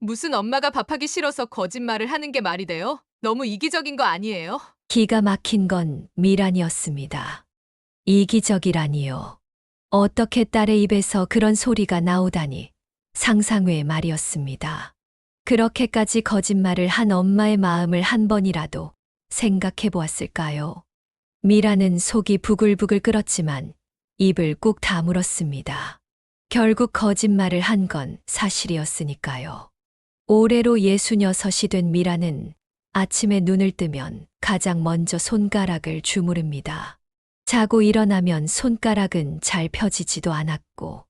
무슨 엄마가 밥하기 싫어서 거짓말을 하는 게 말이 돼요? 너무 이기적인 거 아니에요? 기가 막힌 건 미란이었습니다. 이기적이라니요. 어떻게 딸의 입에서 그런 소리가 나오다니 상상 외의 말이었습니다. 그렇게까지 거짓말을 한 엄마의 마음을 한 번이라도 생각해 보았을까요? 미라는 속이 부글부글 끓었지만 입을 꾹 다물었습니다. 결국 거짓말을 한 건 사실이었으니까요. 올해로 66이 된 미라는 아침에 눈을 뜨면 가장 먼저 손가락을 주무릅니다. 자고 일어나면 손가락은 잘 펴지지도 않았고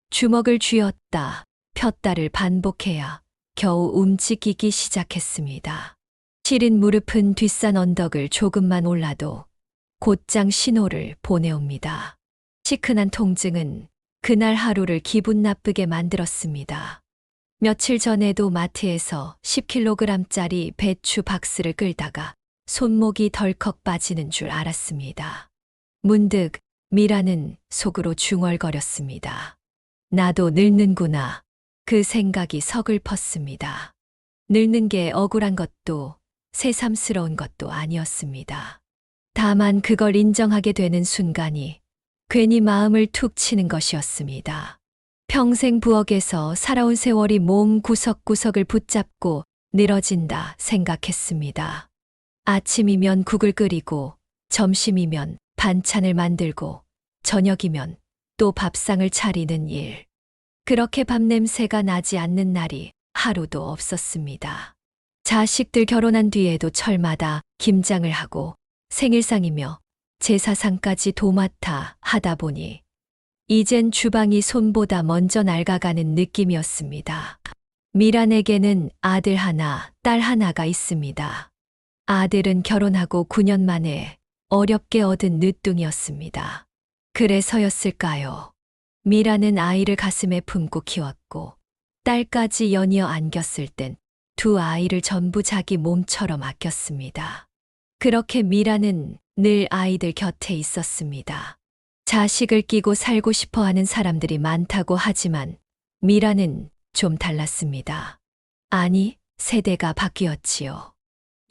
주먹을 쥐었다 폈다를 반복해야 겨우 움직이기 시작했습니다. 시린 무릎은 뒷산 언덕을 조금만 올라도 곧장 신호를 보내옵니다. 시큰한 통증은 그날 하루를 기분 나쁘게 만들었습니다. 며칠 전에도 마트에서 10kg짜리 배추 박스를 끌다가 손목이 덜컥 빠지는 줄 알았습니다. 문득 미라는 속으로 중얼거렸습니다. 나도 늙는구나. 그 생각이 서글펐습니다. 늙는 게 억울한 것도 새삼스러운 것도 아니었습니다. 다만 그걸 인정하게 되는 순간이 괜히 마음을 툭 치는 것이었습니다. 평생 부엌에서 살아온 세월이 몸 구석구석을 붙잡고 늘어진다 생각했습니다. 아침이면 국을 끓이고 점심이면 반찬을 만들고 저녁이면 또 밥상을 차리는 일. 그렇게 밥 냄새가 나지 않는 날이 하루도 없었습니다. 자식들 결혼한 뒤에도 철마다 김장을 하고 생일상이며 제사상까지 도맡아 하다 보니 이젠 주방이 손보다 먼저 낡아가는 느낌이었습니다. 미란에게는 아들 하나, 딸 하나가 있습니다. 아들은 결혼하고 9년 만에 어렵게 얻은 늦둥이였습니다. 그래서였을까요? 미란은 아이를 가슴에 품고 키웠고 딸까지 연이어 안겼을 땐 두 아이를 전부 자기 몸처럼 아꼈습니다. 그렇게 미란은 늘 아이들 곁에 있었습니다. 자식을 끼고 살고 싶어 하는 사람들이 많다고 하지만 미라는 좀 달랐습니다. 아니, 세대가 바뀌었지요.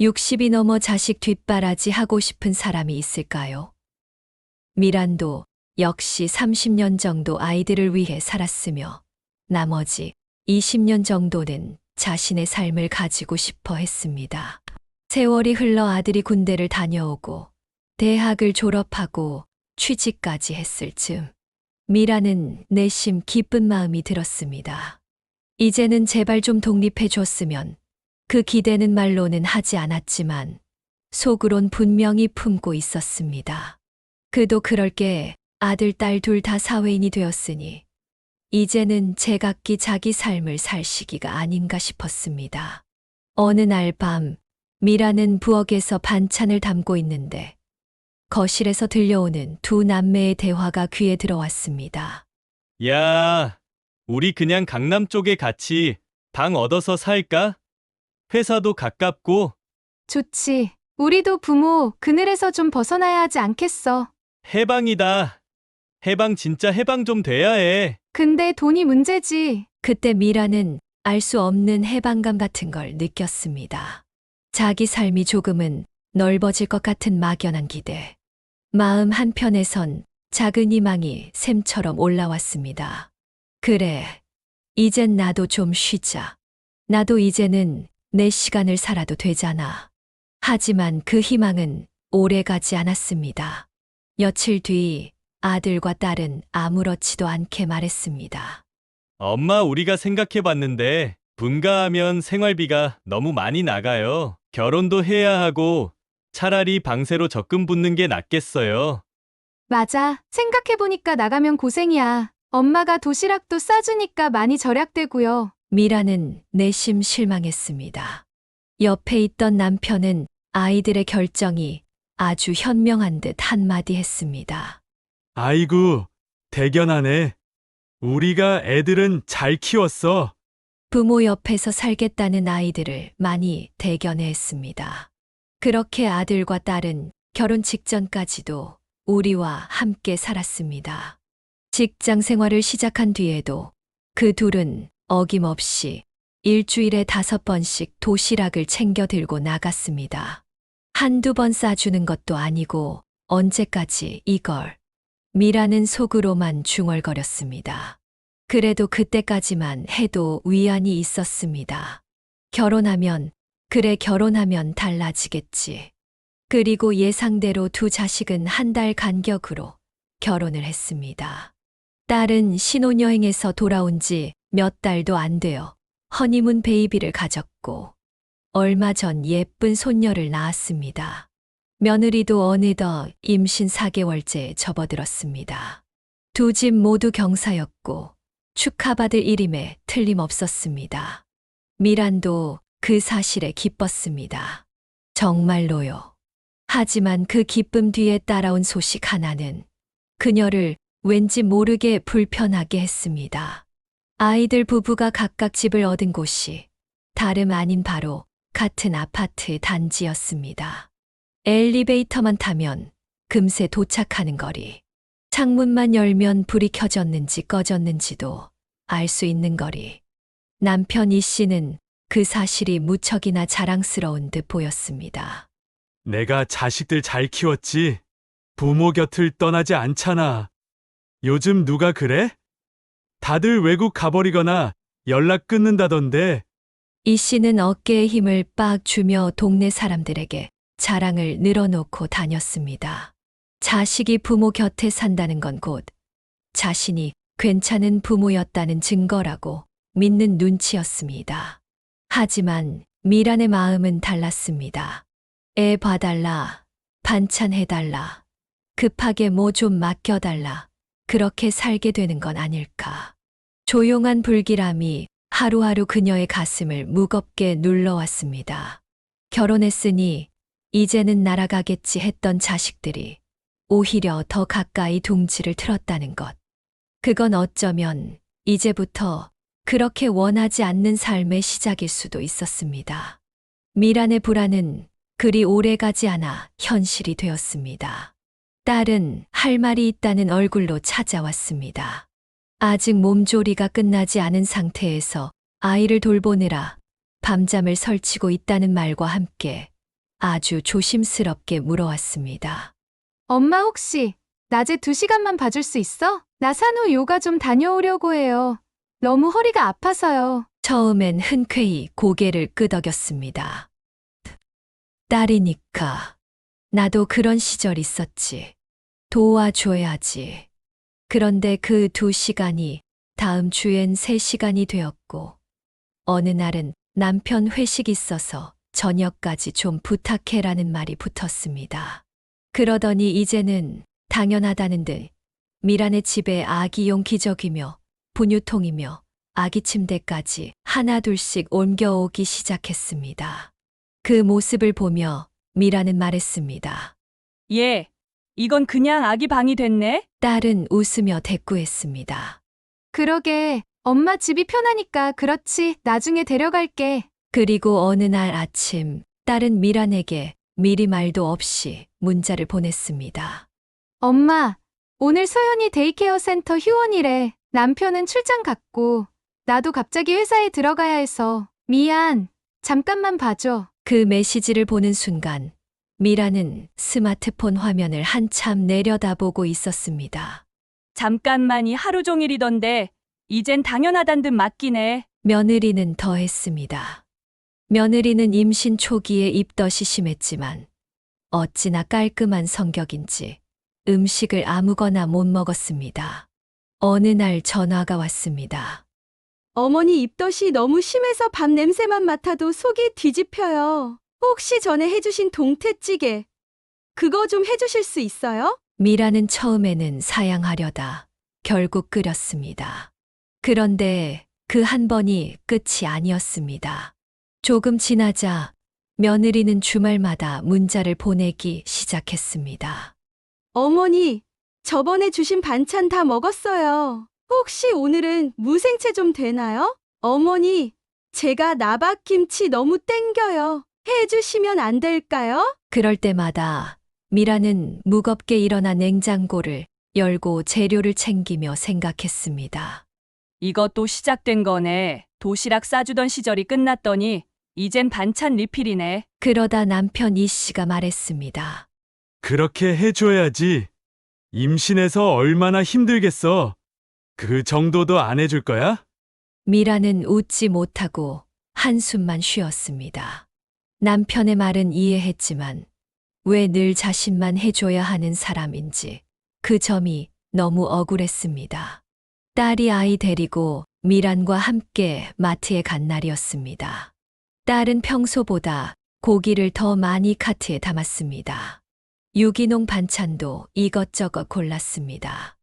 60이 넘어 자식 뒷바라지 하고 싶은 사람이 있을까요? 미란도 역시 30년 정도 아이들을 위해 살았으며 나머지 20년 정도는 자신의 삶을 가지고 싶어 했습니다. 세월이 흘러 아들이 군대를 다녀오고 대학을 졸업하고 취직까지 했을 즈음 미라는 내심 기쁜 마음이 들었습니다. 이제는 제발 좀 독립해 줬으면 그 기대는 말로는 하지 않았지만 속으론 분명히 품고 있었습니다. 그도 그럴 게 아들, 딸 둘 다 사회인이 되었으니 이제는 제각기 자기 삶을 살 시기가 아닌가 싶었습니다. 어느 날 밤 미라는 부엌에서 반찬을 담고 있는데 거실에서 들려오는 두 남매의 대화가 귀에 들어왔습니다. 야, 우리 그냥 강남 쪽에 같이 방 얻어서 살까? 회사도 가깝고 좋지. 우리도 부모 그늘에서 좀 벗어나야 하지 않겠어. 해방이다. 해방 진짜 해방 좀 돼야 해. 근데 돈이 문제지. 그때 미라는 알 수 없는 해방감 같은 걸 느꼈습니다. 자기 삶이 조금은 넓어질 것 같은 막연한 기대. 마음 한편에선 작은 희망이 샘처럼 올라왔습니다. 그래, 이젠 나도 좀 쉬자. 나도 이제는 내 시간을 살아도 되잖아. 하지만 그 희망은 오래 가지 않았습니다. 며칠 뒤 아들과 딸은 아무렇지도 않게 말했습니다. 엄마, 우리가 생각해 봤는데 분가하면 생활비가 너무 많이 나가요. 결혼도 해야 하고 차라리 방세로 적금 붓는 게 낫겠어요. 맞아. 생각해보니까 나가면 고생이야. 엄마가 도시락도 싸주니까 많이 절약되고요. 미라는 내심 실망했습니다. 옆에 있던 남편은 아이들의 결정이 아주 현명한 듯 한마디 했습니다. 아이고, 대견하네. 우리가 애들은 잘 키웠어. 부모 옆에서 살겠다는 아이들을 많이 대견해 했습니다. 그렇게 아들과 딸은 결혼 직전까지도 우리와 함께 살았습니다. 직장 생활을 시작한 뒤에도 그 둘은 어김없이 일주일에 5번씩 도시락을 챙겨 들고 나갔습니다. 한두 번 싸주는 것도 아니고 언제까지 이걸. 미라는 속으로만 중얼거렸습니다. 그래도 그때까지만 해도 위안이 있었습니다. 결혼하면 달라지겠지. 그리고 예상대로 두 자식은 한 달 간격으로 결혼을 했습니다. 딸은 신혼여행에서 돌아온 지 몇 달도 안 되어 허니문 베이비를 가졌고 얼마 전 예쁜 손녀를 낳았습니다. 며느리도 어느덧 임신 4개월째에 접어들었습니다. 두 집 모두 경사였고 축하받을 일임에 틀림없었습니다. 미란도 그 사실에 기뻤습니다. 정말로요. 하지만 그 기쁨 뒤에 따라온 소식 하나는 그녀를 왠지 모르게 불편하게 했습니다. 아이들 부부가 각각 집을 얻은 곳이 다름 아닌 바로 같은 아파트 단지였습니다. 엘리베이터만 타면 금세 도착하는 거리. 창문만 열면 불이 켜졌는지 꺼졌는지도 알 수 있는 거리. 남편 이 씨는 그 사실이 무척이나 자랑스러운 듯 보였습니다. 내가 자식들 잘 키웠지? 부모 곁을 떠나지 않잖아. 요즘 누가 그래? 다들 외국 가버리거나 연락 끊는다던데. 이 씨는 어깨에 힘을 빡 주며 동네 사람들에게 자랑을 늘어놓고 다녔습니다. 자식이 부모 곁에 산다는 건 곧 자신이 괜찮은 부모였다는 증거라고 믿는 눈치였습니다. 하지만 미란의 마음은 달랐습니다. 애 봐달라, 반찬 해달라, 급하게 뭐 좀 맡겨달라, 그렇게 살게 되는 건 아닐까. 조용한 불길함이 하루하루 그녀의 가슴을 무겁게 눌러왔습니다. 결혼했으니 이제는 날아가겠지 했던 자식들이 오히려 더 가까이 둥지를 틀었다는 것. 그건 어쩌면 이제부터 그렇게 원하지 않는 삶의 시작일 수도 있었습니다. 미란의 불안은 그리 오래가지 않아 현실이 되었습니다. 딸은 할 말이 있다는 얼굴로 찾아왔습니다. 아직 몸조리가 끝나지 않은 상태에서 아이를 돌보느라 밤잠을 설치고 있다는 말과 함께 아주 조심스럽게 물어왔습니다. 엄마 혹시 낮에 2시간만 봐줄 수 있어? 나 산후 요가 좀 다녀오려고 해요. 너무 허리가 아파서요. 처음엔 흔쾌히 고개를 끄덕였습니다. 딸이니까. 나도 그런 시절 있었지. 도와줘야지. 그런데 그 2시간이 다음 주엔 3시간이 되었고, 어느 날은 남편 회식 있어서 저녁까지 좀 부탁해라는 말이 붙었습니다. 그러더니 이제는 당연하다는 듯 미란의 집에 아기용 기저귀며 분유통이며 아기 침대까지 하나둘씩 옮겨오기 시작했습니다. 그 모습을 보며 미란은 말했습니다. 예, 이건 그냥 아기 방이 됐네? 딸은 웃으며 대꾸했습니다. 그러게, 엄마 집이 편하니까 그렇지. 나중에 데려갈게. 그리고 어느 날 아침 딸은 미란에게 미리 말도 없이 문자를 보냈습니다. 엄마, 오늘 소연이 데이케어 센터 휴원이래. 남편은 출장 갔고, 나도 갑자기 회사에 들어가야 해서. 미안. 잠깐만 봐줘. 그 메시지를 보는 순간 미라는 스마트폰 화면을 한참 내려다보고 있었습니다. 잠깐만이 하루 종일이던데 이젠 당연하단 듯 맞긴 해. 며느리는 더했습니다. 며느리는 임신 초기에 입덧이 심했지만 어찌나 깔끔한 성격인지 음식을 아무거나 못 먹었습니다. 어느 날 전화가 왔습니다. 어머니 입덧이 너무 심해서 밥 냄새만 맡아도 속이 뒤집혀요. 혹시 전에 해주신 동태찌개, 그거 좀 해주실 수 있어요? 미라는 처음에는 사양하려다 결국 끓였습니다. 그런데 그 한 번이 끝이 아니었습니다. 조금 지나자 며느리는 주말마다 문자를 보내기 시작했습니다. 어머니, 저번에 주신 반찬 다 먹었어요. 혹시 오늘은 무생채 좀 되나요? 어머니, 제가 나박김치 너무 땡겨요. 해주시면 안 될까요? 그럴 때마다 미라는 무겁게 일어나 냉장고를 열고 재료를 챙기며 생각했습니다. 이것도 시작된 거네. 도시락 싸주던 시절이 끝났더니 이젠 반찬 리필이네. 그러다 남편 이 씨가 말했습니다. 그렇게 해줘야지. 임신해서 얼마나 힘들겠어. 그 정도도 안 해줄 거야? 미라는 웃지 못하고 한숨만 쉬었습니다. 남편의 말은 이해했지만 왜 늘 자신만 해줘야 하는 사람인지 그 점이 너무 억울했습니다. 딸이 아이 데리고 미란과 함께 마트에 간 날이었습니다. 딸은 평소보다 고기를 더 많이 카트에 담았습니다. 유기농 반찬도 이것저것 골랐습니다.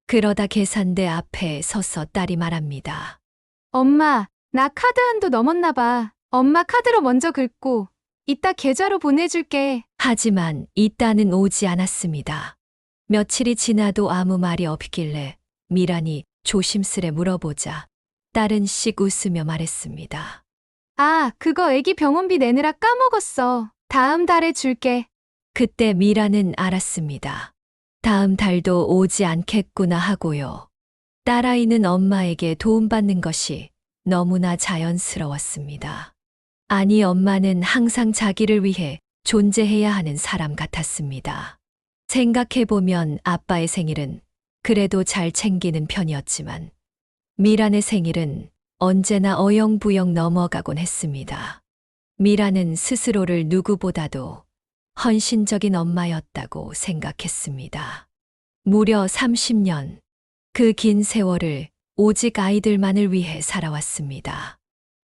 그러다 계산대 앞에 서서 딸이 말합니다. 엄마, 나 카드 한도 넘었나 봐. 엄마 카드로 먼저 긁고 이따 계좌로 보내줄게. 하지만 이 딸은 오지 않았습니다. 며칠이 지나도 아무 말이 없길래 미란이 조심스레 물어보자 딸은 씩 웃으며 말했습니다. 아, 그거 애기 병원비 내느라 까먹었어. 다음 달에 줄게. 그때 미라는 알았습니다. 다음 달도 오지 않겠구나 하고요. 딸아이는 엄마에게 도움받는 것이 너무나 자연스러웠습니다. 아니, 엄마는 항상 자기를 위해 존재해야 하는 사람 같았습니다. 생각해보면 아빠의 생일은 그래도 잘 챙기는 편이었지만 미란의 생일은 언제나 어영부영 넘어가곤 했습니다. 미라는 스스로를 누구보다도 헌신적인 엄마였다고 생각했습니다. 무려 30년, 그 긴 세월을 오직 아이들만을 위해 살아왔습니다.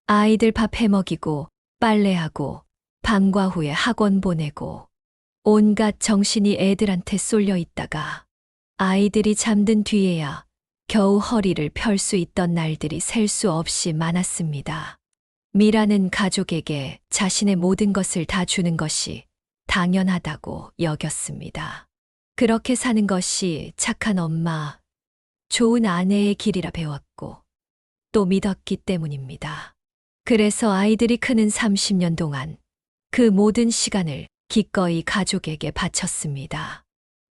아이들 밥 해먹이고 빨래하고 방과 후에 학원 보내고 온갖 정신이 애들한테 쏠려 있다가 아이들이 잠든 뒤에야 겨우 허리를 펼 수 있던 날들이 셀 수 없이 많았습니다. 미라는 가족에게 자신의 모든 것을 다 주는 것이 당연하다고 여겼습니다. 그렇게 사는 것이 착한 엄마, 좋은 아내의 길이라 배웠고 또 믿었기 때문입니다. 그래서 아이들이 크는 30년 동안 그 모든 시간을 기꺼이 가족에게 바쳤습니다.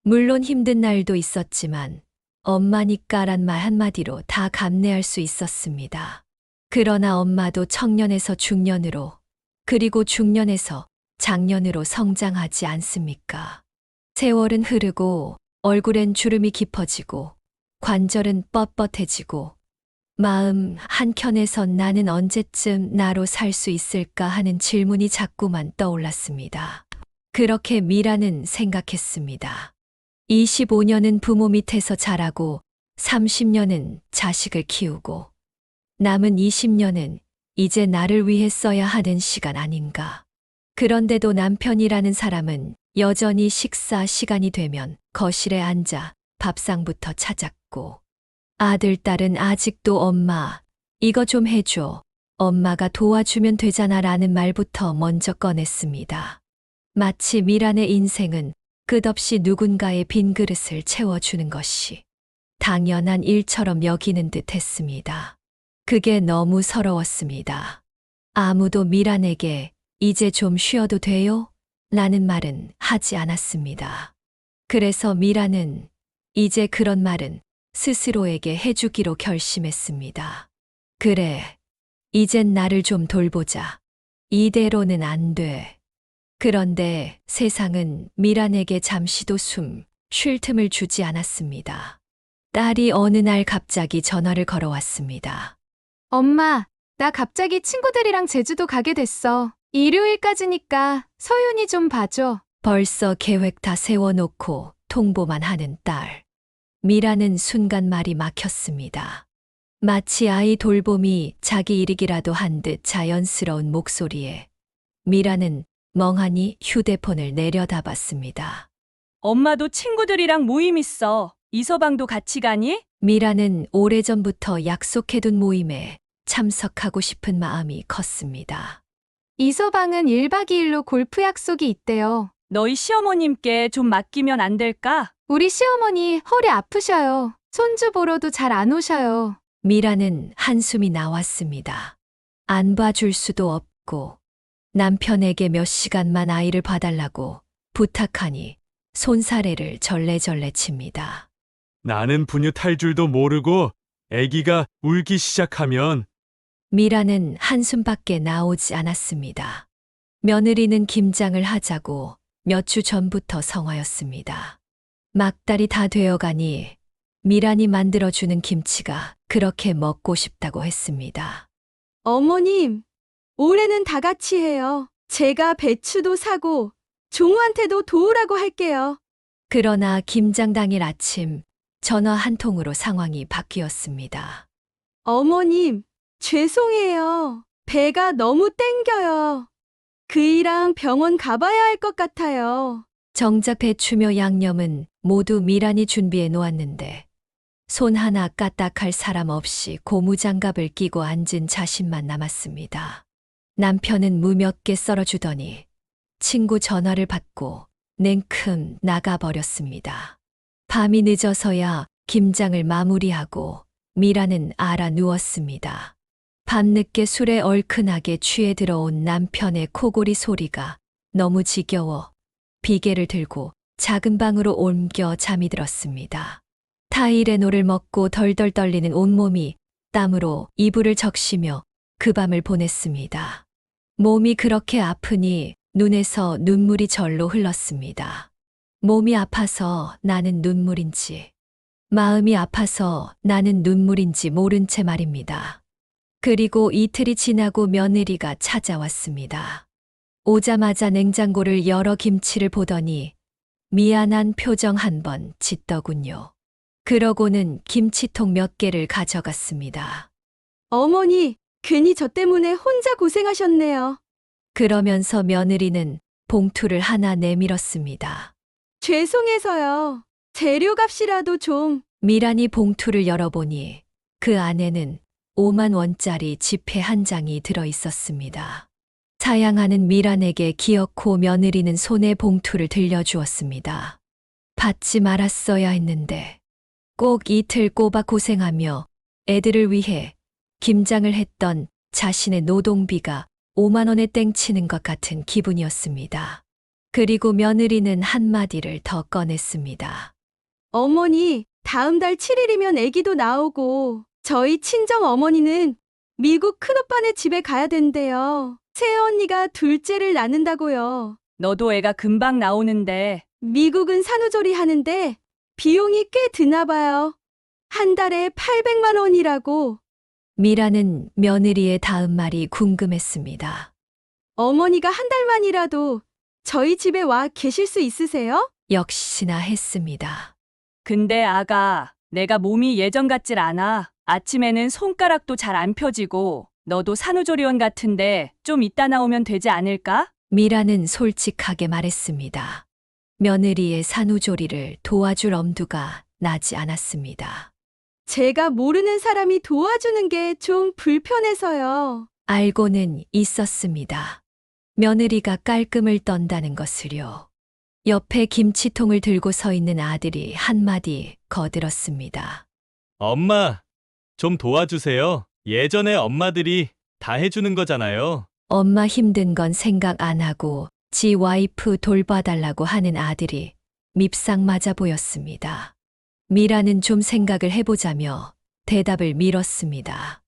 물론 힘든 날도 있었지만 엄마니까란 말 한마디로 다 감내할 수 있었습니다. 그러나 엄마도 청년에서 중년으로 그리고 중년에서 장년으로 성장하지 않습니까? 세월은 흐르고 얼굴엔 주름이 깊어지고 관절은 뻣뻣해지고 마음 한켠에선 나는 언제쯤 나로 살 수 있을까 하는 질문이 자꾸만 떠올랐습니다. 그렇게 미라는 생각했습니다. 25년은 부모 밑에서 자라고 30년은 자식을 키우고 남은 20년은 이제 나를 위해 써야 하는 시간 아닌가. 그런데도 남편이라는 사람은 여전히 식사 시간이 되면 거실에 앉아 밥상부터 찾았고 아들, 딸은 아직도 엄마, 이거 좀 해줘. 엄마가 도와주면 되잖아 라는 말부터 먼저 꺼냈습니다. 마치 미란의 인생은 끝없이 누군가의 빈 그릇을 채워주는 것이 당연한 일처럼 여기는 듯 했습니다. 그게 너무 서러웠습니다. 아무도 미란에게 이제 좀 쉬어도 돼요? 라는 말은 하지 않았습니다. 그래서 미란은 이제 그런 말은 스스로에게 해주기로 결심했습니다. 그래, 이젠 나를 좀 돌보자. 이대로는 안 돼. 그런데 세상은 미란에게 잠시도 쉴 틈을 주지 않았습니다. 딸이 어느 날 갑자기 전화를 걸어왔습니다. 엄마, 나 갑자기 친구들이랑 제주도 가게 됐어. 일요일까지니까 서윤이 좀 봐줘. 벌써 계획 다 세워놓고 통보만 하는 딸. 미라는 순간 말이 막혔습니다. 마치 아이 돌봄이 자기 일이기라도 한 듯 자연스러운 목소리에 미라는 멍하니 휴대폰을 내려다봤습니다. 엄마도 친구들이랑 모임 있어. 이서방도 같이 가니? 미라는 오래전부터 약속해둔 모임에 참석하고 싶은 마음이 컸습니다. 이서방은 1박 2일로 골프 약속이 있대요. 너희 시어머님께 좀 맡기면 안 될까? 우리 시어머니 허리 아프셔요. 손주 보러도 잘 안 오셔요. 미라는 한숨이 나왔습니다. 안 봐줄 수도 없고 남편에게 몇 시간만 아이를 봐달라고 부탁하니 손사래를 절레절레 칩니다. 나는 분유 탈 줄도 모르고 아기가 울기 시작하면 미라는 한숨밖에 나오지 않았습니다. 며느리는 김장을 하자고 몇 주 전부터 성화였습니다. 막달이 다 되어가니 미란이 만들어주는 김치가 그렇게 먹고 싶다고 했습니다. 어머님, 올해는 다 같이 해요. 제가 배추도 사고 종우한테도 도우라고 할게요. 그러나 김장 당일 아침 전화 한 통으로 상황이 바뀌었습니다. 어머님, 죄송해요. 배가 너무 땡겨요. 그이랑 병원 가봐야 할 것 같아요. 정작 배추며 양념은 모두 미란이 준비해 놓았는데 손 하나 까딱할 사람 없이 고무장갑을 끼고 앉은 자신만 남았습니다. 남편은 무 몇 개 썰어주더니 친구 전화를 받고 냉큼 나가버렸습니다. 밤이 늦어서야 김장을 마무리하고 미라는 알아 누웠습니다. 밤늦게 술에 얼큰하게 취해 들어온 남편의 코골이 소리가 너무 지겨워 비계를 들고 작은 방으로 옮겨 잠이 들었습니다. 타이레놀을 먹고 덜덜 떨리는 온몸이 땀으로 이불을 적시며 그 밤을 보냈습니다. 몸이 그렇게 아프니 눈에서 눈물이 절로 흘렀습니다. 몸이 아파서 나는 눈물인지, 마음이 아파서 나는 눈물인지 모른 채 말입니다. 그리고 이틀이 지나고 며느리가 찾아왔습니다. 오자마자 냉장고를 열어 김치를 보더니 미안한 표정 한 번 짓더군요. 그러고는 김치통 몇 개를 가져갔습니다. 어머니, 괜히 저 때문에 혼자 고생하셨네요. 그러면서 며느리는 봉투를 하나 내밀었습니다. 죄송해서요. 재료값이라도 좀. 미란이 봉투를 열어보니 그 안에는 5만 원짜리 지폐 한 장이 들어 있었습니다. 사양하는 미란에게 기어코 며느리는 손에 봉투를 들려주었습니다. 받지 말았어야 했는데 꼭 이틀 꼬박 고생하며 애들을 위해 김장을 했던 자신의 노동비가 5만 원에 땡치는 것 같은 기분이었습니다. 그리고 며느리는 한마디를 더 꺼냈습니다. 어머니, 다음 달 7일이면 아기도 나오고 저희 친정 어머니는 미국 큰오빠네 집에 가야 된대요. 새언니가 둘째를 낳는다고요. 너도 애가 금방 나오는데 미국은 산후조리 하는데 비용이 꽤 드나 봐요. 한 달에 800만 원이라고. 미라는 며느리의 다음 말이 궁금했습니다. 어머니가 한 달만이라도 저희 집에 와 계실 수 있으세요? 역시나 했습니다. 근데 아가, 내가 몸이 예전 같질 않아. 아침에는 손가락도 잘 안 펴지고 너도 산후조리원 같은데 좀 이따 나오면 되지 않을까? 미라는 솔직하게 말했습니다. 며느리의 산후조리를 도와줄 엄두가 나지 않았습니다. 제가 모르는 사람이 도와주는 게 좀 불편해서요. 알고는 있었습니다. 며느리가 깔끔을 떤다는 것을요. 옆에 김치통을 들고 서 있는 아들이 한마디 거들었습니다. 엄마, 좀 도와주세요. 예전에 엄마들이 다 해주는 거잖아요. 엄마 힘든 건 생각 안 하고 지 와이프 돌봐달라고 하는 아들이 밉상 맞아 보였습니다. 미라는 좀 생각을 해보자며 대답을 미뤘습니다.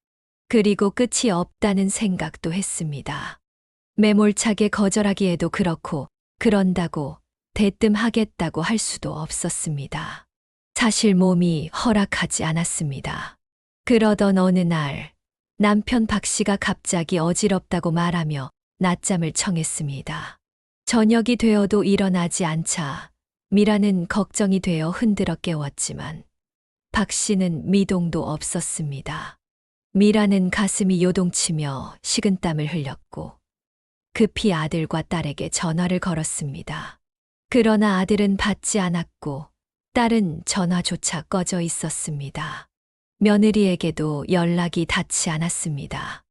그리고 끝이 없다는 생각도 했습니다. 매몰차게 거절하기에도 그렇고 그런다고 대뜸 하겠다고 할 수도 없었습니다. 사실 몸이 허락하지 않았습니다. 그러던 어느 날 남편 박 씨가 갑자기 어지럽다고 말하며 낮잠을 청했습니다. 저녁이 되어도 일어나지 않자 미라는 걱정이 되어 흔들어 깨웠지만 박 씨는 미동도 없었습니다. 미라는 가슴이 요동치며 식은땀을 흘렸고 급히 아들과 딸에게 전화를 걸었습니다. 그러나 아들은 받지 않았고 딸은 전화조차 꺼져 있었습니다. 며느리에게도 연락이 닿지 않았습니다.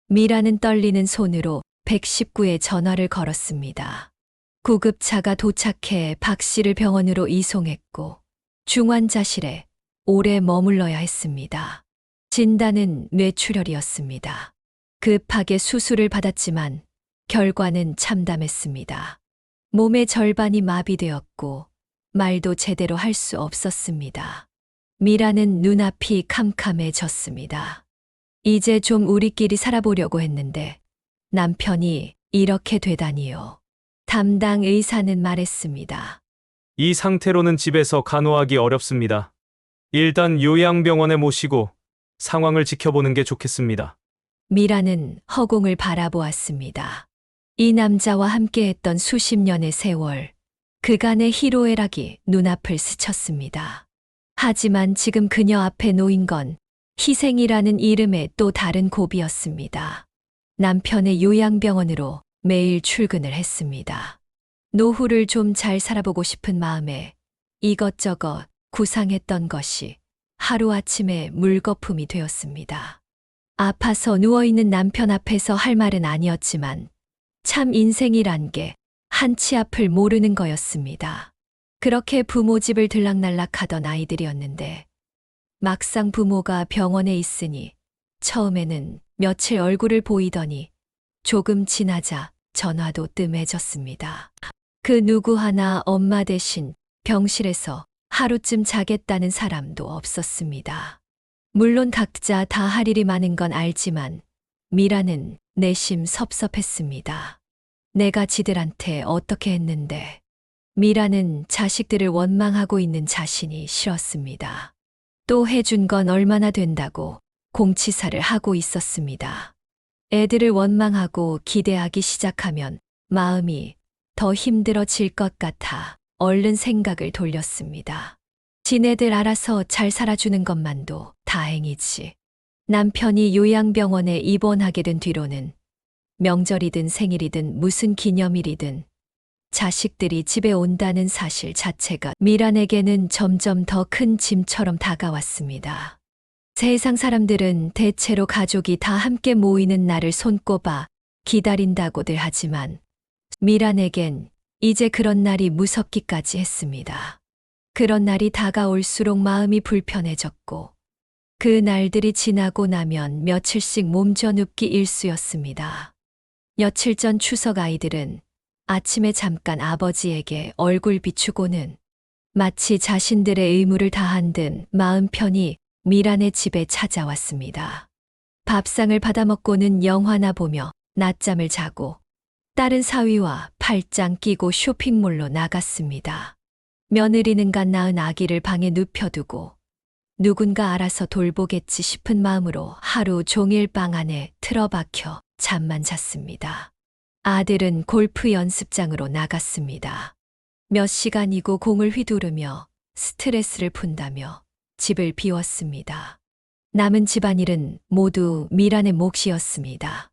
미라는 떨리는 손으로 119에 전화를 걸었습니다. 구급차가 도착해 박 씨를 병원으로 이송했고 중환자실에 오래 머물러야 했습니다. 진단은 뇌출혈이었습니다. 급하게 수술을 받았지만 결과는 참담했습니다. 몸의 절반이 마비되었고 말도 제대로 할 수 없었습니다. 미라는 눈앞이 캄캄해졌습니다. 이제 좀 우리끼리 살아보려고 했는데 남편이 이렇게 되다니요. 담당 의사는 말했습니다. 이 상태로는 집에서 간호하기 어렵습니다. 일단 요양병원에 모시고 상황을 지켜보는 게 좋겠습니다. 미라는 허공을 바라보았습니다. 이 남자와 함께했던 수십 년의 세월, 그간의 희로애락이 눈앞을 스쳤습니다. 하지만 지금 그녀 앞에 놓인 건 희생이라는 이름의 또 다른 고비였습니다. 남편의 요양병원으로 매일 출근을 했습니다. 노후를 좀 잘 살아보고 싶은 마음에 이것저것 구상했던 것이 하루아침에 물거품이 되었습니다. 아파서 누워있는 남편 앞에서 할 말은 아니었지만 참 인생이란 게 한치 앞을 모르는 거였습니다. 그렇게 부모 집을 들락날락하던 아이들이었는데 막상 부모가 병원에 있으니 처음에는 며칠 얼굴을 보이더니 조금 지나자 전화도 뜸해졌습니다. 그 누구 하나 엄마 대신 병실에서 하루쯤 자겠다는 사람도 없었습니다. 물론 각자 다 할 일이 많은 건 알지만 미라는 내심 섭섭했습니다. 내가 지들한테 어떻게 했는데. 미라는 자식들을 원망하고 있는 자신이 싫었습니다. 또 해준 건 얼마나 된다고 공치사를 하고 있었습니다. 애들을 원망하고 기대하기 시작하면 마음이 더 힘들어질 것 같아 얼른 생각을 돌렸습니다. 지네들 알아서 잘 살아주는 것만도 다행이지. 남편이 요양병원에 입원하게 된 뒤로는 명절이든 생일이든 무슨 기념일이든 자식들이 집에 온다는 사실 자체가 미란에게는 점점 더 큰 짐처럼 다가왔습니다. 세상 사람들은 대체로 가족이 다 함께 모이는 날을 손꼽아 기다린다고들 하지만 미란에겐 이제 그런 날이 무섭기까지 했습니다. 그런 날이 다가올수록 마음이 불편해졌고 그 날들이 지나고 나면 며칠씩 몸져 눕기 일쑤였습니다. 며칠 전 추석 아이들은 아침에 잠깐 아버지에게 얼굴 비추고는 마치 자신들의 의무를 다한 듯 마음 편히 미란의 집에 찾아왔습니다. 밥상을 받아먹고는 영화나 보며 낮잠을 자고 딸은 사위와 팔짱 끼고 쇼핑몰로 나갔습니다. 며느리는 갓 낳은 아기를 방에 눕혀두고 누군가 알아서 돌보겠지 싶은 마음으로 하루 종일 방 안에 틀어박혀 잠만 잤습니다. 아들은 골프 연습장으로 나갔습니다. 몇 시간이고 공을 휘두르며 스트레스를 푼다며 집을 비웠습니다. 남은 집안일은 모두 미란의 몫이었습니다.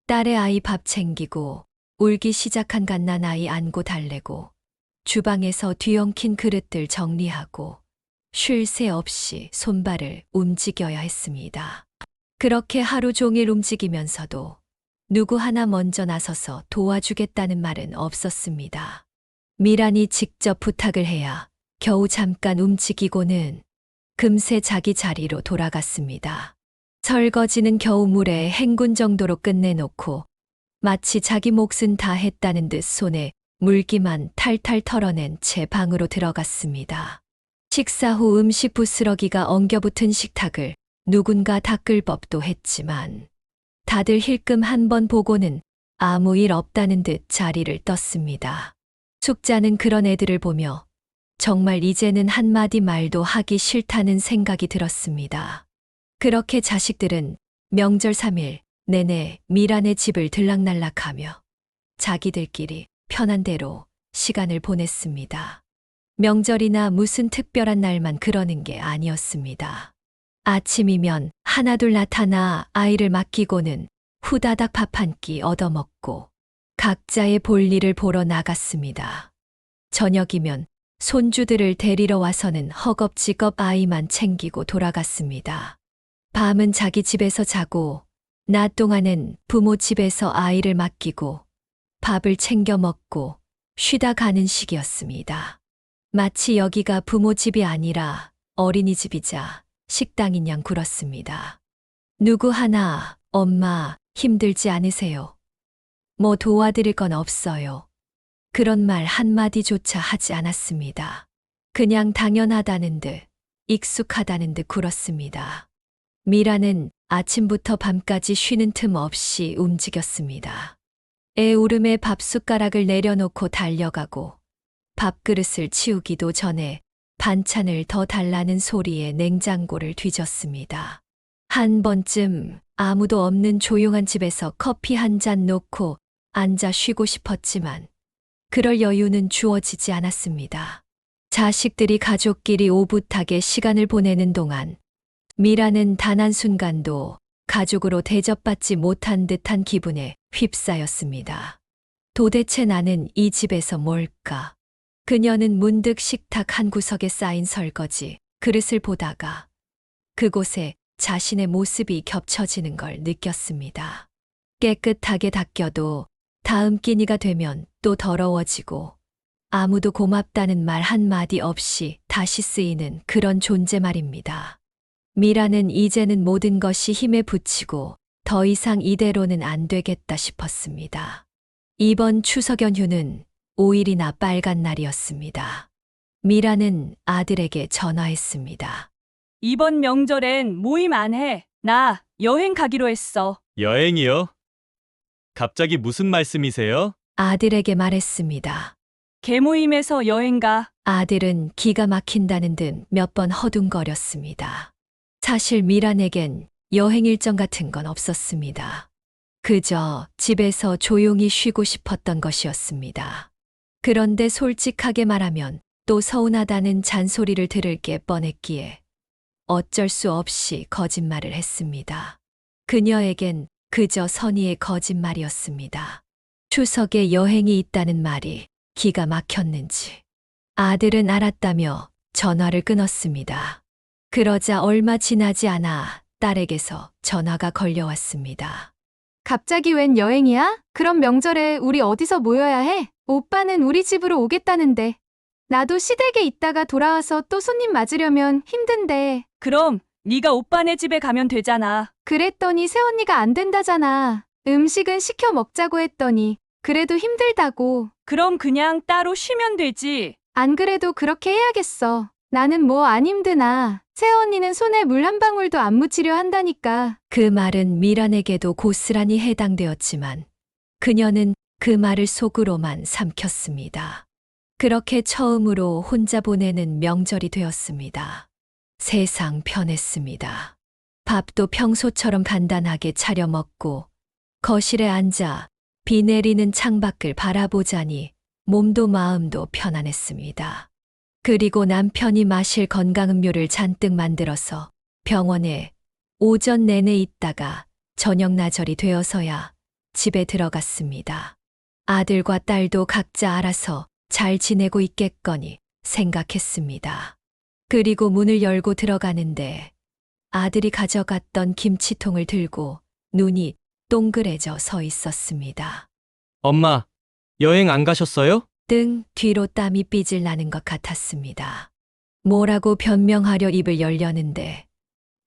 딸의 아이 밥 챙기고 울기 시작한 갓난 아이 안고 달래고 주방에서 뒤엉킨 그릇들 정리하고 쉴 새 없이 손발을 움직여야 했습니다. 그렇게 하루 종일 움직이면서도 누구 하나 먼저 나서서 도와주겠다는 말은 없었습니다. 미란이 직접 부탁을 해야 겨우 잠깐 움직이고는 금세 자기 자리로 돌아갔습니다. 설거지는 겨우 물에 헹군 정도로 끝내놓고 마치 자기 몫은 다 했다는 듯 손에 물기만 탈탈 털어낸 채 방으로 들어갔습니다. 식사 후 음식 부스러기가 엉겨붙은 식탁을 누군가 닦을 법도 했지만 다들 힐끔 한 번 보고는 아무 일 없다는 듯 자리를 떴습니다. 숙자는 그런 애들을 보며 정말 이제는 한마디 말도 하기 싫다는 생각이 들었습니다. 그렇게 자식들은 명절 3일 내내 미란의 집을 들락날락하며 자기들끼리 편한 대로 시간을 보냈습니다. 명절이나 무슨 특별한 날만 그러는 게 아니었습니다. 아침이면 하나둘 나타나 아이를 맡기고는 후다닥 밥 한 끼 얻어먹고 각자의 볼일을 보러 나갔습니다. 저녁이면 손주들을 데리러 와서는 허겁지겁 아이만 챙기고 돌아갔습니다. 밤은 자기 집에서 자고 낮 동안은 부모 집에서 아이를 맡기고 밥을 챙겨 먹고 쉬다 가는 시기였습니다. 마치 여기가 부모 집이 아니라 어린이집이자 식당인 양 굴었습니다. 누구 하나 엄마 힘들지 않으세요? 뭐 도와드릴 건 없어요. 그런 말 한마디조차 하지 않았습니다. 그냥 당연하다는 듯 익숙하다는 듯 굴었습니다. 미라는 아침부터 밤까지 쉬는 틈 없이 움직였습니다. 애 울음에 밥숟가락을 내려놓고 달려가고 밥그릇을 치우기도 전에 반찬을 더 달라는 소리에 냉장고를 뒤졌습니다. 한 번쯤 아무도 없는 조용한 집에서 커피 한 잔 놓고 앉아 쉬고 싶었지만 그럴 여유는 주어지지 않았습니다. 자식들이 가족끼리 오붓하게 시간을 보내는 동안 미라는 단 한순간도 가족으로 대접받지 못한 듯한 기분에 휩싸였습니다. 도대체 나는 이 집에서 뭘까? 그녀는 문득 식탁 한 구석에 쌓인 설거지, 그릇을 보다가 그곳에 자신의 모습이 겹쳐지는 걸 느꼈습니다. 깨끗하게 닦여도 다음 끼니가 되면 또 더러워지고 아무도 고맙다는 말 한마디 없이 다시 쓰이는 그런 존재 말입니다. 미라는 이제는 모든 것이 힘에 부치고 더 이상 이대로는 안 되겠다 싶었습니다. 이번 추석 연휴는 5일이나 빨간 날이었습니다. 미라는 아들에게 전화했습니다. 이번 명절엔 모임 안 해. 나 여행 가기로 했어. 여행이요? 갑자기 무슨 말씀이세요? 아들에게 말했습니다. 개모임에서 여행 가. 아들은 기가 막힌다는 듯 몇 번 허둥거렸습니다. 사실 미란에겐 여행 일정 같은 건 없었습니다. 그저 집에서 조용히 쉬고 싶었던 것이었습니다. 그런데 솔직하게 말하면 또 서운하다는 잔소리를 들을 게 뻔했기에 어쩔 수 없이 거짓말을 했습니다. 그녀에겐 그저 선의의 거짓말이었습니다. 추석에 여행이 있다는 말이 기가 막혔는지 아들은 알았다며 전화를 끊었습니다. 그러자 얼마 지나지 않아 딸에게서 전화가 걸려왔습니다. 갑자기 웬 여행이야? 그럼 명절에 우리 어디서 모여야 해? 오빠는 우리 집으로 오겠다는데. 나도 시댁에 있다가 돌아와서 또 손님 맞으려면 힘든데. 그럼 네가 오빠네 집에 가면 되잖아. 그랬더니 새언니가 안 된다잖아. 음식은 시켜 먹자고 했더니 그래도 힘들다고. 그럼 그냥 따로 쉬면 되지. 안 그래도 그렇게 해야겠어. 나는 뭐 안 힘드나. 새언니는 손에 물 한 방울도 안 묻히려 한다니까. 그 말은 미란에게도 고스란히 해당되었지만 그녀는 그 말을 속으로만 삼켰습니다. 그렇게 처음으로 혼자 보내는 명절이 되었습니다. 세상 편했습니다. 밥도 평소처럼 간단하게 차려 먹고 거실에 앉아 비 내리는 창밖을 바라보자니 몸도 마음도 편안했습니다. 그리고 남편이 마실 건강음료를 잔뜩 만들어서 병원에 오전 내내 있다가 저녁 나절이 되어서야 집에 들어갔습니다. 아들과 딸도 각자 알아서 잘 지내고 있겠거니 생각했습니다. 그리고 문을 열고 들어가는데 아들이 가져갔던 김치통을 들고 눈이 동그래져 서 있었습니다. 엄마, 여행 안 가셨어요? 등 뒤로 땀이 삐질 나는 것 같았습니다. 뭐라고 변명하려 입을 열려는데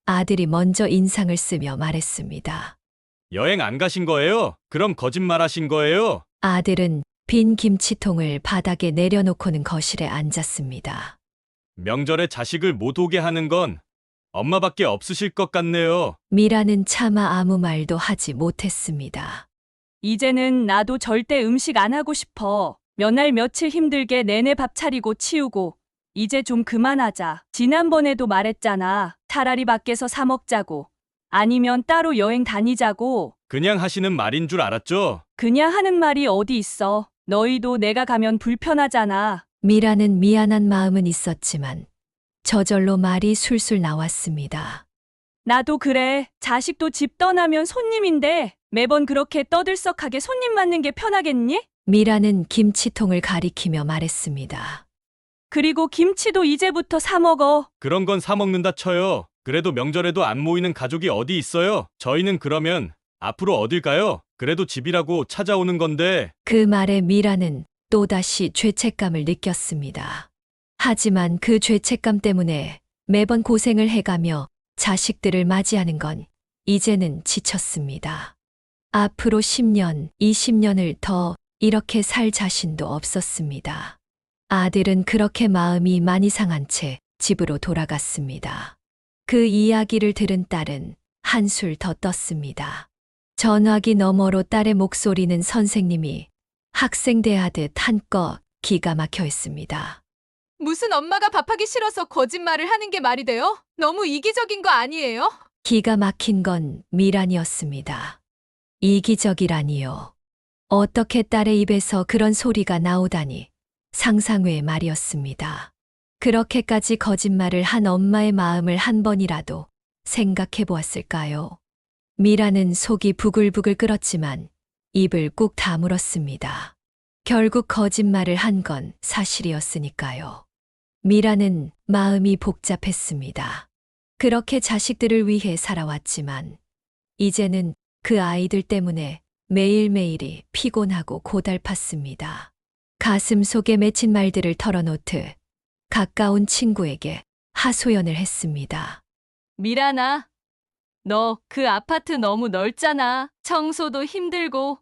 아들이 먼저 인상을 쓰며 말했습니다. 여행 안 가신 거예요? 그럼 거짓말 하신 거예요? 아들은 빈 김치통을 바닥에 내려놓고는 거실에 앉았습니다. 명절에 자식을 못 오게 하는 건 엄마밖에 없으실 것 같네요. 미라는 차마 아무 말도 하지 못했습니다. 이제는 나도 절대 음식 안 하고 싶어. 몇 날 며칠 힘들게 내내 밥 차리고 치우고 이제 좀 그만하자. 지난번에도 말했잖아. 차라리 밖에서 사 먹자고. 아니면 따로 여행 다니자고. 그냥 하시는 말인 줄 알았죠? 그냥 하는 말이 어디 있어. 너희도 내가 가면 불편하잖아. 미라는 미안한 마음은 있었지만 저절로 말이 술술 나왔습니다. 나도 그래. 자식도 집 떠나면 손님인데 매번 그렇게 떠들썩하게 손님 맞는 게 편하겠니? 미라는 김치통을 가리키며 말했습니다. 그리고 김치도 이제부터 사 먹어. 그런 건 사 먹는다 쳐요. 그래도 명절에도 안 모이는 가족이 어디 있어요? 저희는 그러면 앞으로 어딜 가요? 그래도 집이라고 찾아오는 건데. 그 말에 미라는 또다시 죄책감을 느꼈습니다. 하지만 그 죄책감 때문에 매번 고생을 해가며 자식들을 맞이하는 건 이제는 지쳤습니다. 앞으로 10년, 20년을 더 이렇게 살 자신도 없었습니다. 아들은 그렇게 마음이 많이 상한 채 집으로 돌아갔습니다. 그 이야기를 들은 딸은 한술 더 떴습니다. 전화기 너머로 딸의 목소리는 선생님이 학생 대하듯 한껏 기가 막혀 있습니다. 무슨 엄마가 밥하기 싫어서 거짓말을 하는 게 말이 돼요? 너무 이기적인 거 아니에요? 기가 막힌 건 미란이었습니다. 이기적이라니요. 어떻게 딸의 입에서 그런 소리가 나오다니 상상 외의 말이었습니다. 그렇게까지 거짓말을 한 엄마의 마음을 한 번이라도 생각해 보았을까요? 미라는 속이 부글부글 끓었지만 입을 꾹 다물었습니다. 결국 거짓말을 한 건 사실이었으니까요. 미라는 마음이 복잡했습니다. 그렇게 자식들을 위해 살아왔지만 이제는 그 아이들 때문에 매일매일이 피곤하고 고달팠습니다. 가슴 속에 맺힌 말들을 털어놓듯 가까운 친구에게 하소연을 했습니다. 미란아, 너 그 아파트 너무 넓잖아. 청소도 힘들고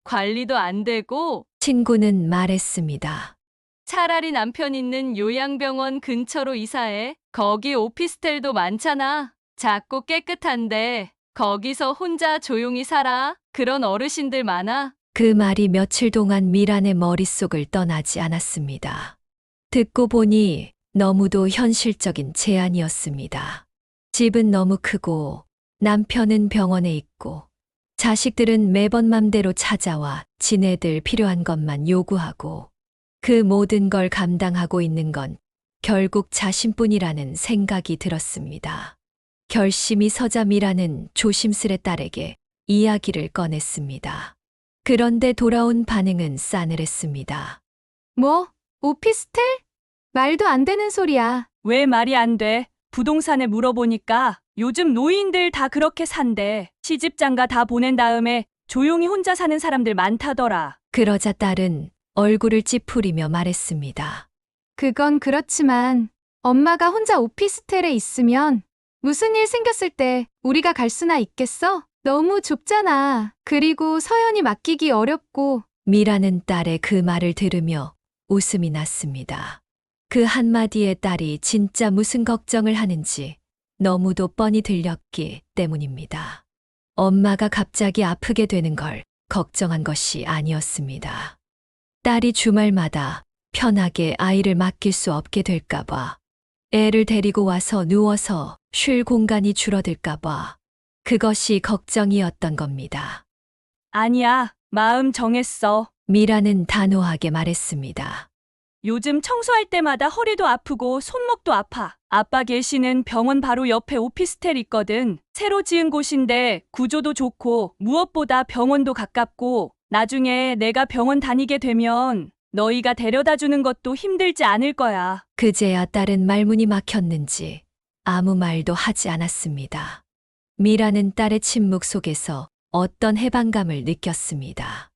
관리도 안 되고 친구는 말했습니다. 차라리 남편 있는 요양병원 근처로 이사해. 거기 오피스텔도 많잖아. 작고 깨끗한데 거기서 혼자 조용히 살아. 그런 어르신들 많아. 그 말이 며칠 동안 미란의 머릿속을 떠나지 않았습니다. 듣고 보니 너무도 현실적인 제안이었습니다. 집은 너무 크고 남편은 병원에 있고 자식들은 매번 맘대로 찾아와 지네들 필요한 것만 요구하고 그 모든 걸 감당하고 있는 건 결국 자신뿐이라는 생각이 들었습니다. 결심이 서자 미라는 조심스레 딸에게 이야기를 꺼냈습니다. 그런데 돌아온 반응은 싸늘했습니다. 뭐? 오피스텔? 말도 안 되는 소리야. 왜 말이 안 돼? 부동산에 물어보니까 요즘 노인들 다 그렇게 산대. 시집장가 다 보낸 다음에 조용히 혼자 사는 사람들 많다더라. 그러자 딸은 얼굴을 찌푸리며 말했습니다. 그건 그렇지만 엄마가 혼자 오피스텔에 있으면 무슨 일 생겼을 때 우리가 갈 수나 있겠어? 너무 좁잖아. 그리고 서연이 맡기기 어렵고. 미라는 딸의 그 말을 들으며 웃음이 났습니다. 그 한마디에 딸이 진짜 무슨 걱정을 하는지 너무도 뻔히 들렸기 때문입니다. 엄마가 갑자기 아프게 되는 걸 걱정한 것이 아니었습니다. 딸이 주말마다 편하게 아이를 맡길 수 없게 될까봐, 애를 데리고 와서 누워서 쉴 공간이 줄어들까봐, 그것이 걱정이었던 겁니다. 아니야, 마음 정했어. 미라는 단호하게 말했습니다. 요즘 청소할 때마다 허리도 아프고 손목도 아파. 아빠 계시는 병원 바로 옆에 오피스텔 있거든. 새로 지은 곳인데 구조도 좋고 무엇보다 병원도 가깝고 나중에 내가 병원 다니게 되면 너희가 데려다 주는 것도 힘들지 않을 거야. 그제야 딸은 말문이 막혔는지 아무 말도 하지 않았습니다. 미라는 딸의 침묵 속에서 어떤 해방감을 느꼈습니다.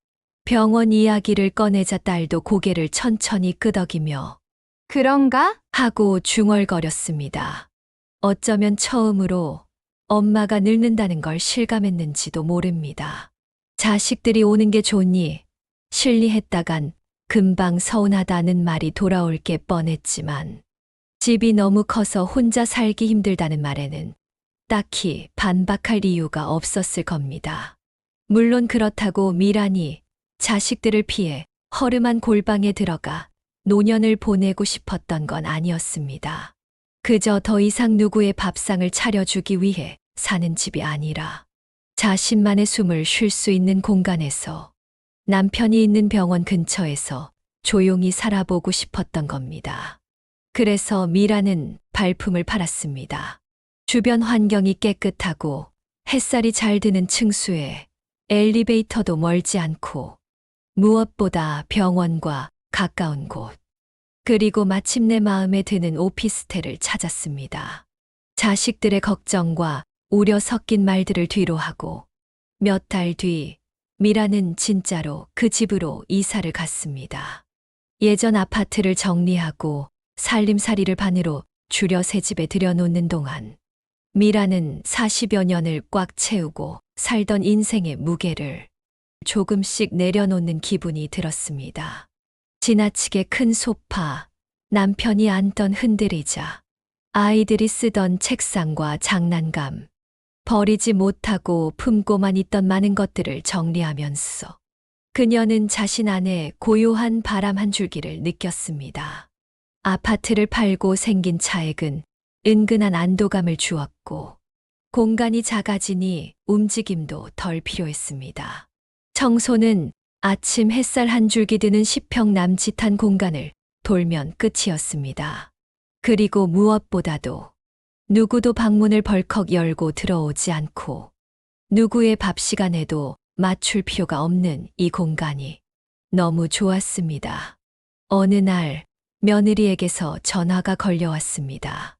병원 이야기를 꺼내자 딸도 고개를 천천히 끄덕이며 그런가? 하고 중얼거렸습니다. 어쩌면 처음으로 엄마가 늙는다는 걸 실감했는지도 모릅니다. 자식들이 오는 게 좋니 실리했다간 금방 서운하다는 말이 돌아올 게 뻔했지만 집이 너무 커서 혼자 살기 힘들다는 말에는 딱히 반박할 이유가 없었을 겁니다. 물론 그렇다고 미란이 자식들을 피해 허름한 골방에 들어가 노년을 보내고 싶었던 건 아니었습니다. 그저 더 이상 누구의 밥상을 차려주기 위해 사는 집이 아니라 자신만의 숨을 쉴 수 있는 공간에서 남편이 있는 병원 근처에서 조용히 살아보고 싶었던 겁니다. 그래서 미라는 발품을 팔았습니다. 주변 환경이 깨끗하고 햇살이 잘 드는 층수에 엘리베이터도 멀지 않고 무엇보다 병원과 가까운 곳. 그리고 마침내 마음에 드는 오피스텔을 찾았습니다. 자식들의 걱정과 우려 섞인 말들을 뒤로하고 몇 달 뒤 미라는 진짜로 그 집으로 이사를 갔습니다. 예전 아파트를 정리하고 살림살이를 반으로 줄여 새 집에 들여놓는 동안 미라는 40여 년을 꽉 채우고 살던 인생의 무게를 조금씩 내려놓는 기분이 들었습니다. 지나치게 큰 소파, 남편이 앉던 흔들의자, 아이들이 쓰던 책상과 장난감, 버리지 못하고 품고만 있던 많은 것들을 정리하면서 그녀는 자신 안에 고요한 바람 한 줄기를 느꼈습니다. 아파트를 팔고 생긴 차액은 은근한 안도감을 주었고 공간이 작아지니 움직임도 덜 필요했습니다. 청소는 아침 햇살 한 줄기 드는 10평 남짓한 공간을 돌면 끝이었습니다. 그리고 무엇보다도 누구도 방문을 벌컥 열고 들어오지 않고 누구의 밥 시간에도 맞출 필요가 없는 이 공간이 너무 좋았습니다. 어느 날 며느리에게서 전화가 걸려왔습니다.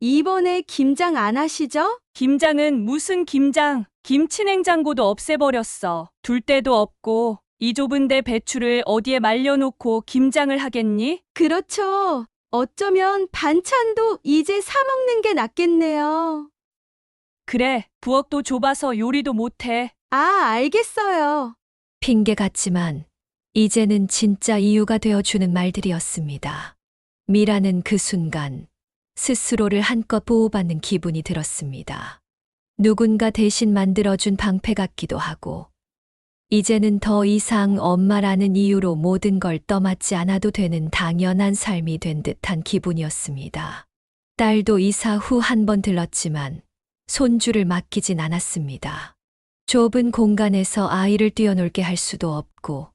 이번에 김장 안 하시죠? 김장은 무슨 김장? 김치냉장고도 없애버렸어. 둘 데도 없고 이 좁은데 배추를 어디에 말려놓고 김장을 하겠니? 그렇죠. 어쩌면 반찬도 이제 사 먹는 게 낫겠네요. 그래, 부엌도 좁아서 요리도 못해. 아, 알겠어요. 핑계 같지만 이제는 진짜 이유가 되어주는 말들이었습니다. 미라는 그 순간 스스로를 한껏 보호받는 기분이 들었습니다. 누군가 대신 만들어준 방패 같기도 하고 이제는 더 이상 엄마라는 이유로 모든 걸 떠맡지 않아도 되는 당연한 삶이 된 듯한 기분이었습니다. 딸도 이사 후 한 번 들렀지만 손주를 맡기진 않았습니다. 좁은 공간에서 아이를 뛰어놀게 할 수도 없고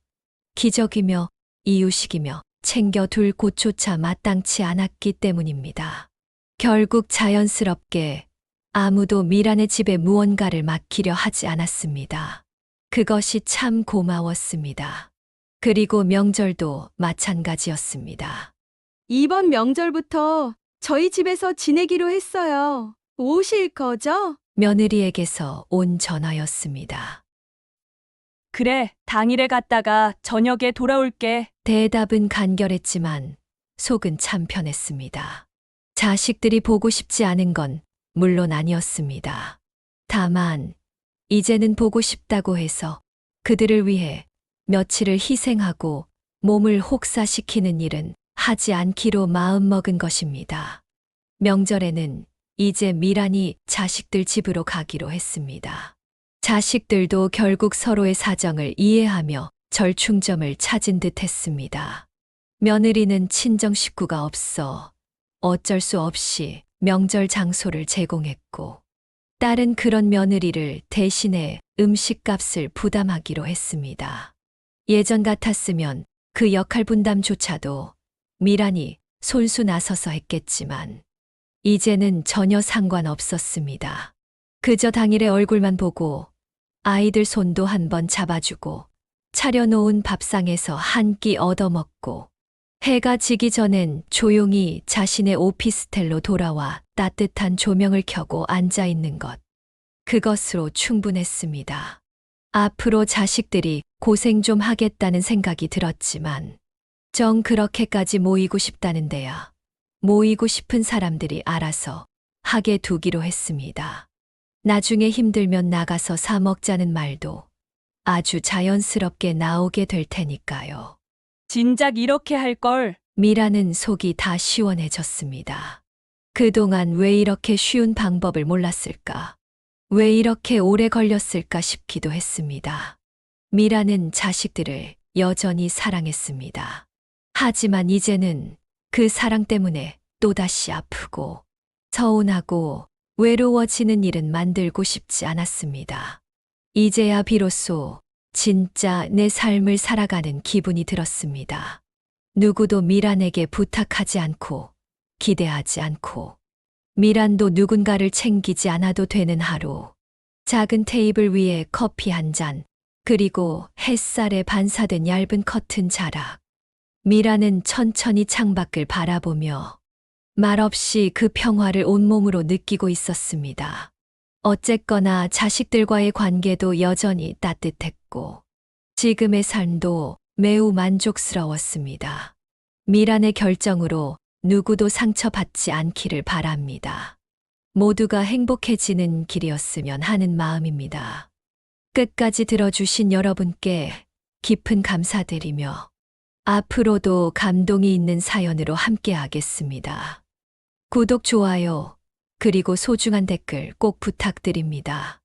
기적이며 이유식이며 챙겨둘 곳조차 마땅치 않았기 때문입니다. 결국 자연스럽게 아무도 미란의 집에 무언가를 맡기려 하지 않았습니다. 그것이 참 고마웠습니다. 그리고 명절도 마찬가지였습니다. 이번 명절부터 저희 집에서 지내기로 했어요. 오실 거죠? 며느리에게서 온 전화였습니다. 그래, 당일에 갔다가 저녁에 돌아올게. 대답은 간결했지만 속은 참 편했습니다. 자식들이 보고 싶지 않은 건 물론 아니었습니다. 다만 이제는 보고 싶다고 해서 그들을 위해 며칠을 희생하고 몸을 혹사시키는 일은 하지 않기로 마음먹은 것입니다. 명절에는 이제 미란이 자식들 집으로 가기로 했습니다. 자식들도 결국 서로의 사정을 이해하며 절충점을 찾은 듯 했습니다. 며느리는 친정 식구가 없어 어쩔 수 없이 명절 장소를 제공했고 딸은 그런 며느리를 대신해 음식값을 부담하기로 했습니다. 예전 같았으면 그 역할 분담조차도 미란이 손수 나서서 했겠지만 이제는 전혀 상관없었습니다. 그저 당일의 얼굴만 보고 아이들 손도 한번 잡아주고 차려놓은 밥상에서 한 끼 얻어먹고 해가 지기 전엔 조용히 자신의 오피스텔로 돌아와 따뜻한 조명을 켜고 앉아 있는 것. 그것으로 충분했습니다. 앞으로 자식들이 고생 좀 하겠다는 생각이 들었지만 정 그렇게까지 모이고 싶다는데야 모이고 싶은 사람들이 알아서 하게 두기로 했습니다. 나중에 힘들면 나가서 사 먹자는 말도 아주 자연스럽게 나오게 될 테니까요. 진작 이렇게 할 걸. 미라는 속이 다 시원해졌습니다. 그동안 왜 이렇게 쉬운 방법을 몰랐을까? 왜 이렇게 오래 걸렸을까 싶기도 했습니다. 미라는 자식들을 여전히 사랑했습니다. 하지만 이제는 그 사랑 때문에 또다시 아프고 서운하고 외로워지는 일은 만들고 싶지 않았습니다. 이제야 비로소 진짜 내 삶을 살아가는 기분이 들었습니다. 누구도 미란에게 부탁하지 않고 기대하지 않고 미란도 누군가를 챙기지 않아도 되는 하루. 작은 테이블 위에 커피 한 잔, 그리고 햇살에 반사된 얇은 커튼 자락. 미란은 천천히 창밖을 바라보며 말없이 그 평화를 온몸으로 느끼고 있었습니다. 어쨌거나 자식들과의 관계도 여전히 따뜻했고 지금의 삶도 매우 만족스러웠습니다. 미란의 결정으로 누구도 상처받지 않기를 바랍니다. 모두가 행복해지는 길이었으면 하는 마음입니다. 끝까지 들어주신 여러분께 깊은 감사드리며 앞으로도 감동이 있는 사연으로 함께하겠습니다. 구독, 좋아요 그리고 소중한 댓글 꼭 부탁드립니다.